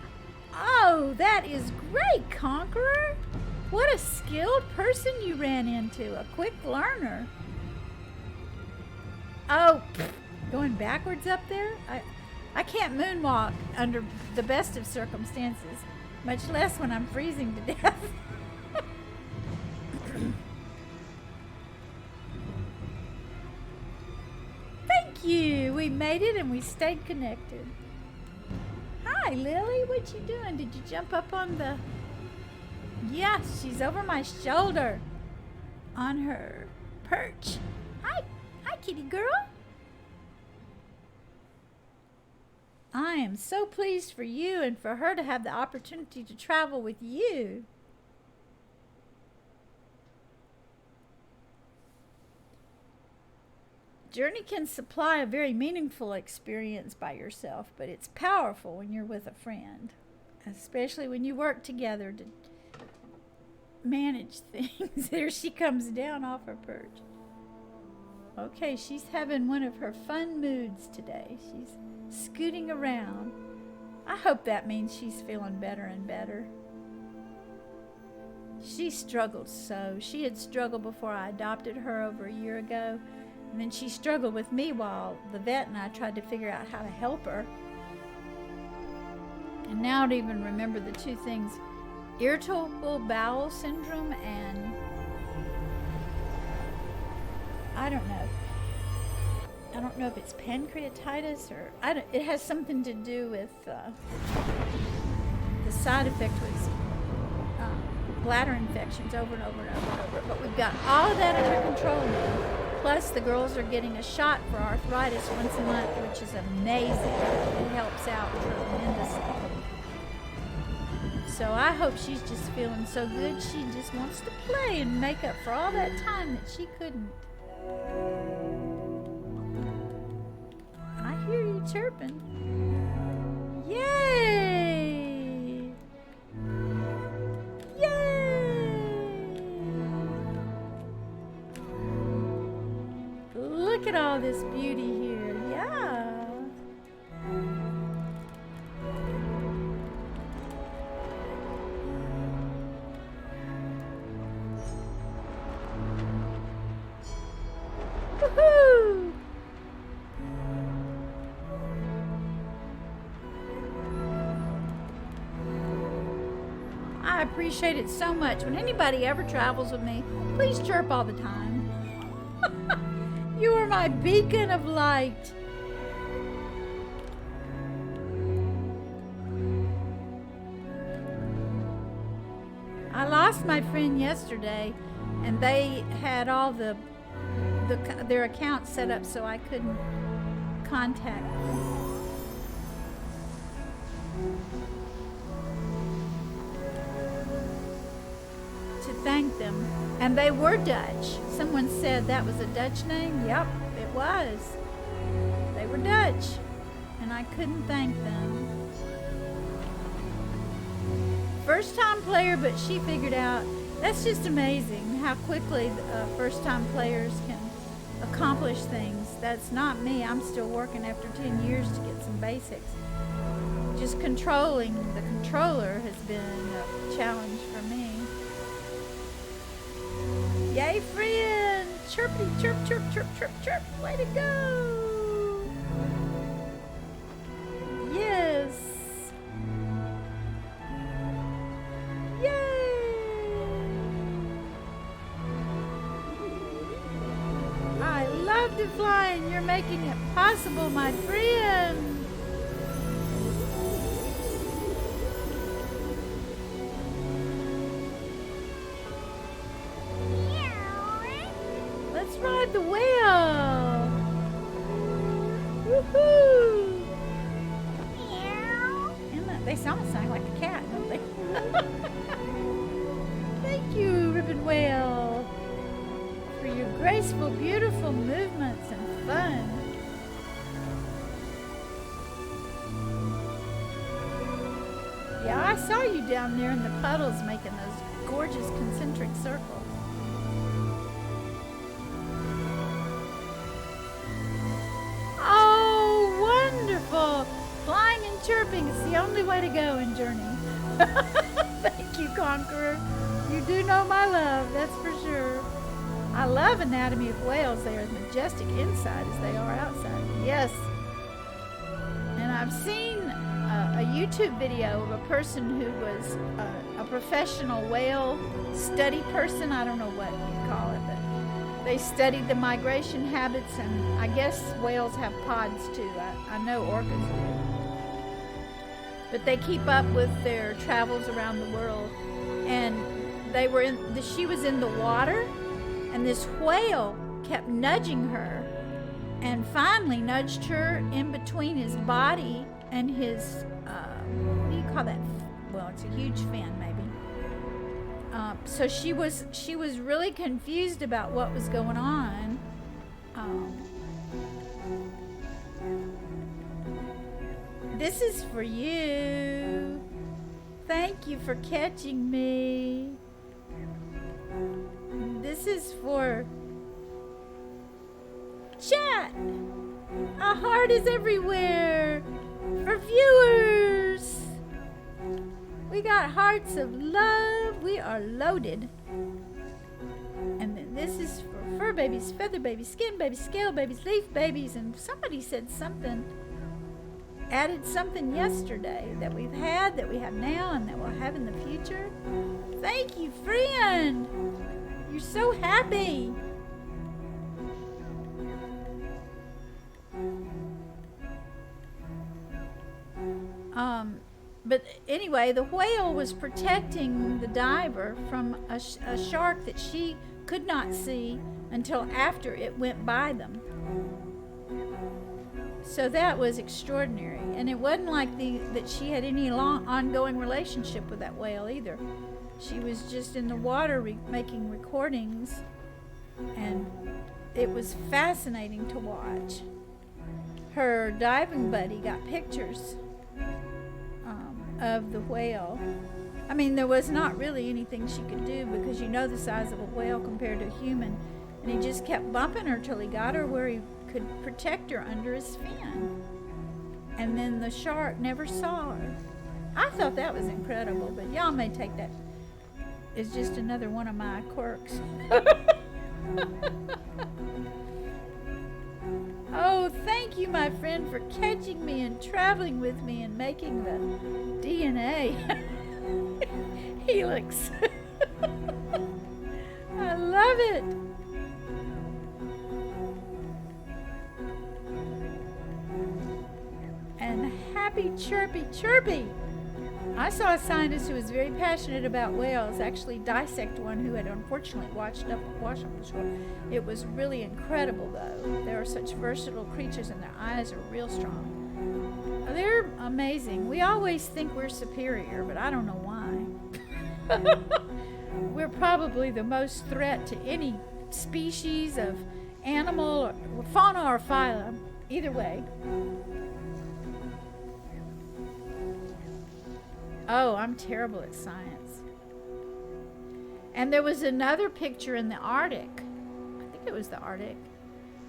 Oh, that is great, Conqueror. What a skilled person you ran into. A quick learner. Oh, going backwards up there? I can't moonwalk under the best of circumstances, much less when I'm freezing to death. Thank you. We made it and we stayed connected. Hi, Lily. What you doing? Did you jump up on the... Yes, she's over my shoulder on her perch. Hi, kitty girl. I am so pleased for you and for her to have the opportunity to travel with you. Journey can supply a very meaningful experience by yourself, but it's powerful when you're with a friend, especially when you work together to manage things. There she comes down off her perch. Okay, she's having one of her fun moods today. She's scooting around. I hope that means she's feeling better and better. She struggled so. She had struggled before I adopted her over a year ago, and then she struggled with me while the vet and I tried to figure out how to help her. And now I don't even remember the two things. Irritable bowel syndrome and I don't know if it's pancreatitis or it has something to do with the side effect was bladder infections over and over and over and over. But we've got all of that under control now. Plus the girls are getting a shot for arthritis once a month, which is amazing. It helps out tremendously. So I hope she's just feeling so good she just wants to play and make up for all that time that she couldn't. I hear you chirping. Yay! Yay! Look at all this beauty here. Yeah. Woohoo! I appreciate it so much. When anybody ever travels with me, please chirp all the time. You are my beacon of light. I lost my friend yesterday, and they had all their accounts set up so I couldn't contact them. To thank them. And they were Dutch. Someone said that was a Dutch name. Yep, it was. They were Dutch. And I couldn't thank them. First time player, but she figured out. That's just amazing how quickly first time players can accomplish things. That's not me. I'm still working after 10 years to get some basics. just controlling the controller has been a challenge for me. Yay, friend! Chirpy, chirp, chirp, chirp, chirp, chirp. Way to go! Yes! Yay! I love to fly and you're making it possible, my friend! Let's ride the whale! Woohoo! And they almost sound like a cat, don't they? Thank you, ribbon whale, for your graceful, beautiful movements and fun. Yeah, I saw you down there in the puddles making those gorgeous concentric circles. Flying and chirping is the only way to go in Journey. Thank you, Conqueror. You do know my love, that's for sure. I love Anatomy of Whales. They are as majestic inside as they are outside. Yes. And I've seen a YouTube video of a person who was a professional whale study person. I don't know what you call it, but they studied the migration habits, and I guess whales have pods too. I know orcas do. But they keep up with their travels around the world. And she was in the water, and this whale kept nudging her, and finally nudged her in between his body and his, what do you call that? Well, it's a huge fin, maybe. So she was really confused about what was going on. This is for you. Thank you for catching me. This is for chat. A heart is everywhere for viewers. We got hearts of love. We are loaded. And then this is for fur babies, feather babies, skin babies, scale babies, leaf babies. And somebody said something, added something yesterday that we've had, that we have now, and that we'll have in the future. Thank you, friend. You're so happy. But anyway, the whale was protecting the diver from a shark that she could not see until after it went by them. So that was extraordinary. And it wasn't like that she had any ongoing relationship with that whale either. She was just in the water making recordings, and it was fascinating to watch. Her diving buddy got pictures of the whale. I mean, there was not really anything she could do, because you know the size of a whale compared to a human, and he just kept bumping her till he got her where he could protect her under his fin. And then the shark never saw her. I thought that was incredible, but y'all may take that as just another one of my quirks. Oh, thank you, my friend, for catching me and traveling with me and making the DNA helix. I love it. And happy chirpy chirpy. I saw a scientist who was very passionate about whales actually dissect one who had unfortunately washed up the shore. It was really incredible, though. They are such versatile creatures, and their eyes are real strong. They're amazing. We always think we're superior, but I don't know why. We're probably the most threat to any species of animal, or fauna or phylum. Either way. Oh, I'm terrible at science. And there was another picture in the Arctic, I think it was the Arctic,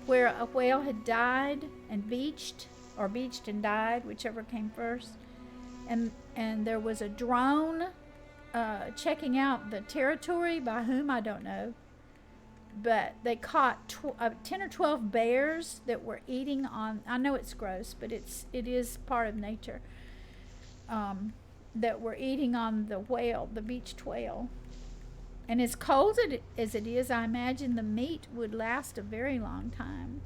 where a whale had died and beached, or beached and died, whichever came first. and there was a drone checking out the territory, by whom I don't know, but they caught 10 or 12 bears that were eating on, I know it's gross, but it is part of nature, that were eating on the whale, the beached whale. And as cold as it is, I imagine the meat would last a very long time.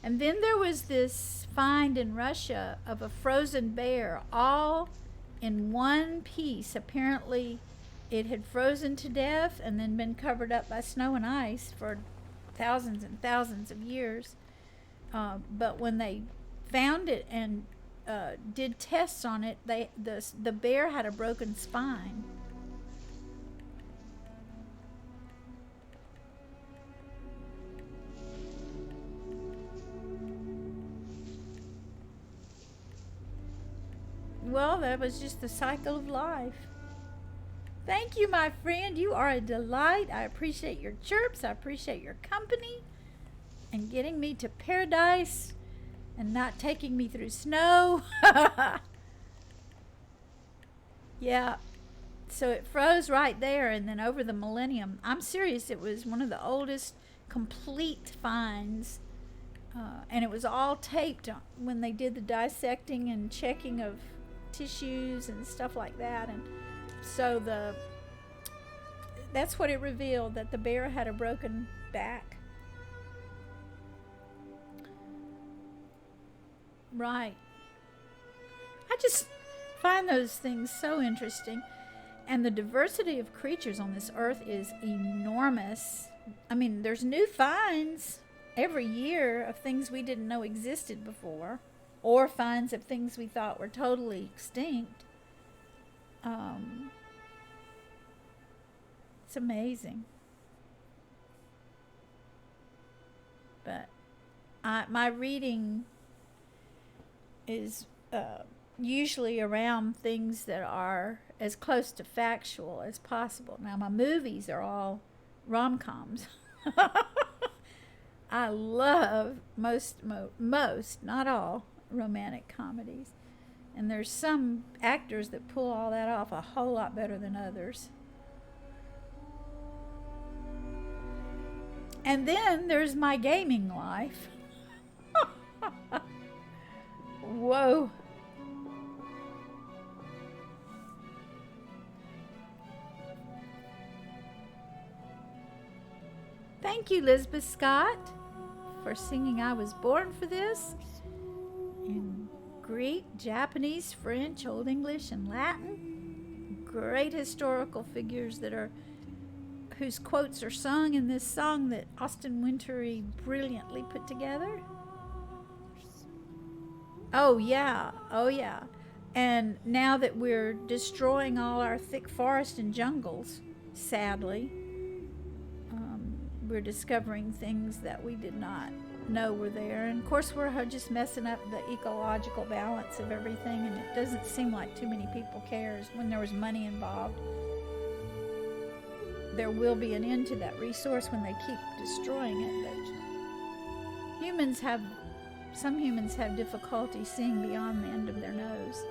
And then there was this find in Russia of a frozen bear, all in one piece. Apparently it had frozen to death and then been covered up by snow and ice for thousands and thousands of years. But when they found it and did tests on it, the bear had a broken spine. Well, that was just the cycle of life. Thank you, my friend. You are a delight. I appreciate your chirps. I appreciate your company and getting me to paradise and not taking me through snow. Yeah. So it froze right there, and then over the millennium. I'm serious. It was one of the oldest complete finds. And it was all taped when they did the dissecting and checking of tissues and stuff like that. And so that's what it revealed, that the bear had a broken back. Right. I just find those things so interesting. And the diversity of creatures on this earth is enormous. I mean, there's new finds every year of things we didn't know existed before, or finds of things we thought were totally extinct. It's amazing. But my reading is usually around things that are as close to factual as possible. Now, my movies are all rom-coms. I love most, not all, romantic comedies. And there's some actors that pull all that off a whole lot better than others. And then there's my gaming life. Whoa. Thank you, Lisbeth Scott, for singing I Was Born for This in Greek, Japanese, French, Old English, and Latin. Great historical figures whose quotes are sung in this song that Austin Wintory brilliantly put together. Oh yeah. And now that we're destroying all our thick forests and jungles, sadly, we're discovering things that we did not know were there. And of course, we're just messing up the ecological balance of everything, and it doesn't seem like too many people care. When there was money involved, there will be an end to that resource when they keep destroying it. But some humans have difficulty seeing beyond the end of their nose.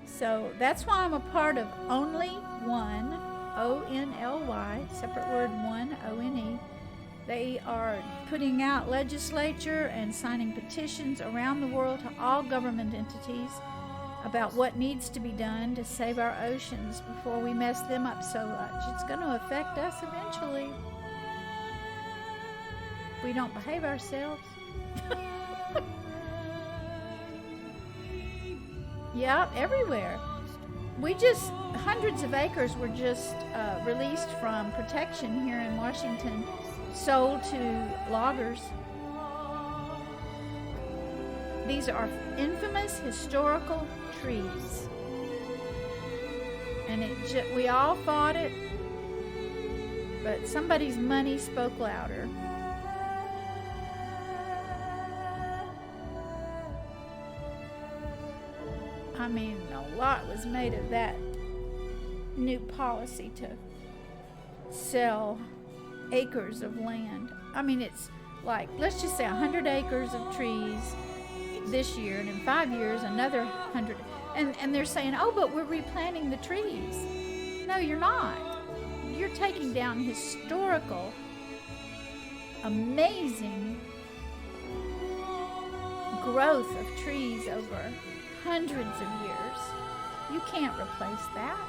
So that's why I'm a part of Only One, O-N-L-Y, separate word, one, O-N-E. They are putting out legislature and signing petitions around the world to all government entities about what needs to be done to save our oceans before we mess them up so much. It's going to affect us eventually if we don't behave ourselves. Yeah, everywhere. Hundreds of acres were just released from protection here in Washington, sold to loggers. These are infamous historical trees. And we all fought it, but somebody's money spoke louder. I mean, a lot was made of that new policy to sell acres of land. I mean, it's like, let's just say 100 acres of trees this year, and in 5 years, another 100. And they're saying, oh, but we're replanting the trees. No, you're not. You're taking down historical, amazing growth of trees over hundreds of years. You can't replace that,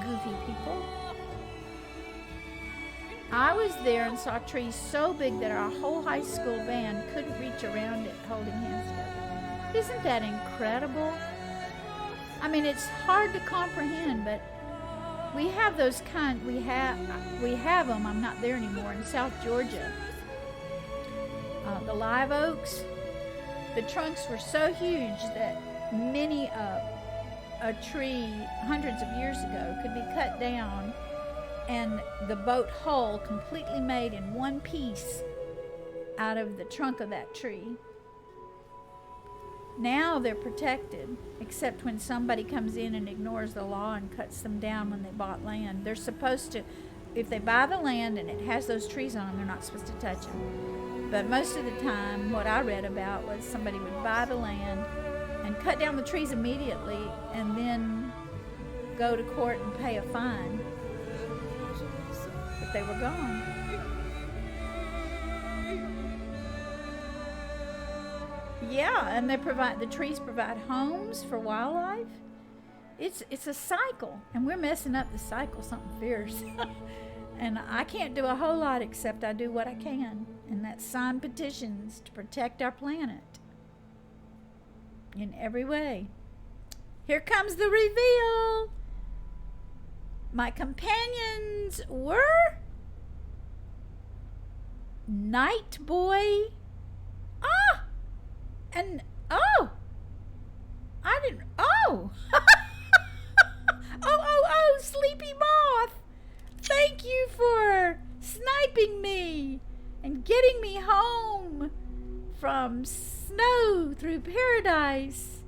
goofy people. I was there and saw trees so big that our whole high school band couldn't reach around it holding hands together. Isn't that incredible? I mean, it's hard to comprehend, but we have those we have them, I'm not there anymore, in South Georgia. The live oaks, the trunks were so huge that many a tree hundreds of years ago could be cut down and the boat hull completely made in one piece out of the trunk of that tree. Now they're protected, except when somebody comes in and ignores the law and cuts them down when they bought land. They're supposed to, if they buy the land and it has those trees on them, they're not supposed to touch them. But most of the time, what I read about was somebody would buy the land and cut down the trees immediately and then go to court and pay a fine. But they were gone. Yeah, and the trees provide homes for wildlife. It's a cycle, and we're messing up the cycle something fierce. And I can't do a whole lot except I do what I can, and that's sign petitions to protect our planet in every way. Here comes the reveal. My companions were Nxghtboy. And I didn't. Sleepy Moth. Thank you for sniping me and getting me home from snow through paradise.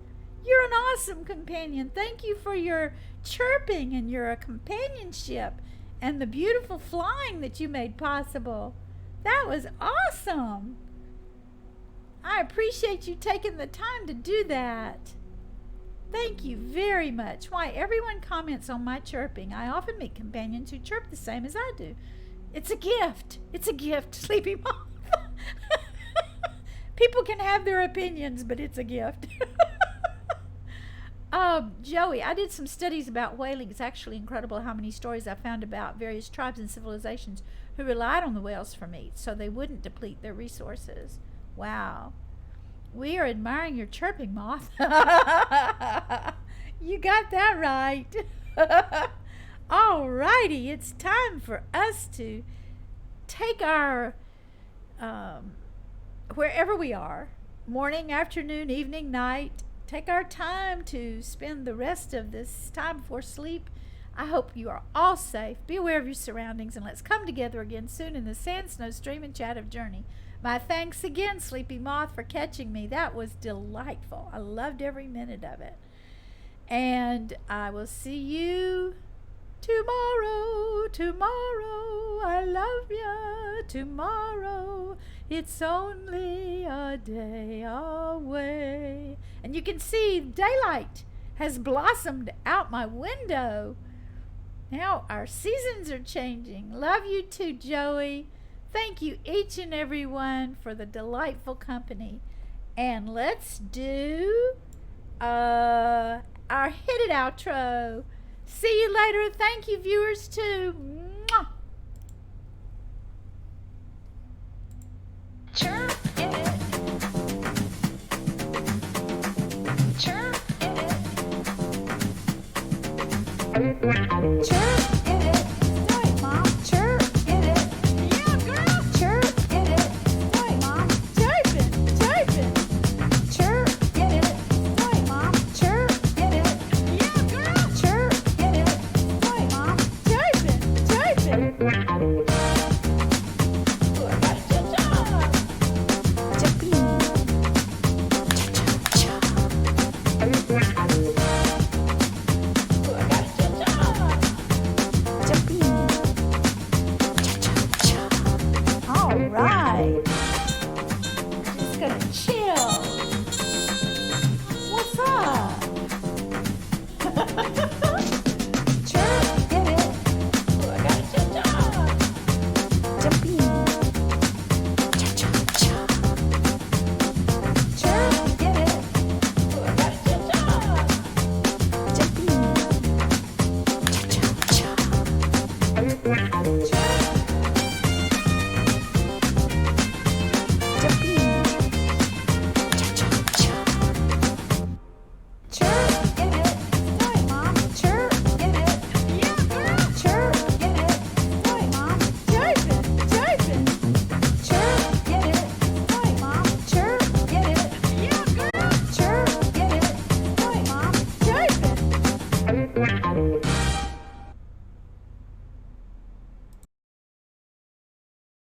You're an awesome companion. Thank you for your chirping and your companionship and the beautiful flying that you made possible. That was awesome. I appreciate you taking the time to do that. Thank you very much. Why, everyone comments on my chirping. I often meet companions who chirp the same as I do. It's a gift. It's a gift, Sleepy Moth. People can have their opinions, but it's a gift. Joey, I did some studies about whaling. It's actually incredible how many stories I found about various tribes and civilizations who relied on the whales for meat so they wouldn't deplete their resources. Wow. We are admiring your chirping, Moth. You got that right. All righty. It's time for us to take our, wherever we are, morning, afternoon, evening, night, take our time to spend the rest of this time before sleep. I hope you are all safe. Be aware of your surroundings, and let's come together again soon in the sand, snow, stream, and chat of journey. My thanks again, Sleepy Moth, for catching me. That was delightful. I loved every minute of it. And I will see you tomorrow. Tomorrow, I love ya. Tomorrow, it's only a day away. And you can see daylight has blossomed out my window. Now our seasons are changing. Love you too, Joey. Thank you each and every one for the delightful company. And let's do our hit it outro. See you later. Thank you, viewers, too. Mwah. Chirp it. Chirp it. Chirp. boy. Just gonna chill. What's up? Chirp, get it. Oh, I got a cha-cha. Jumpy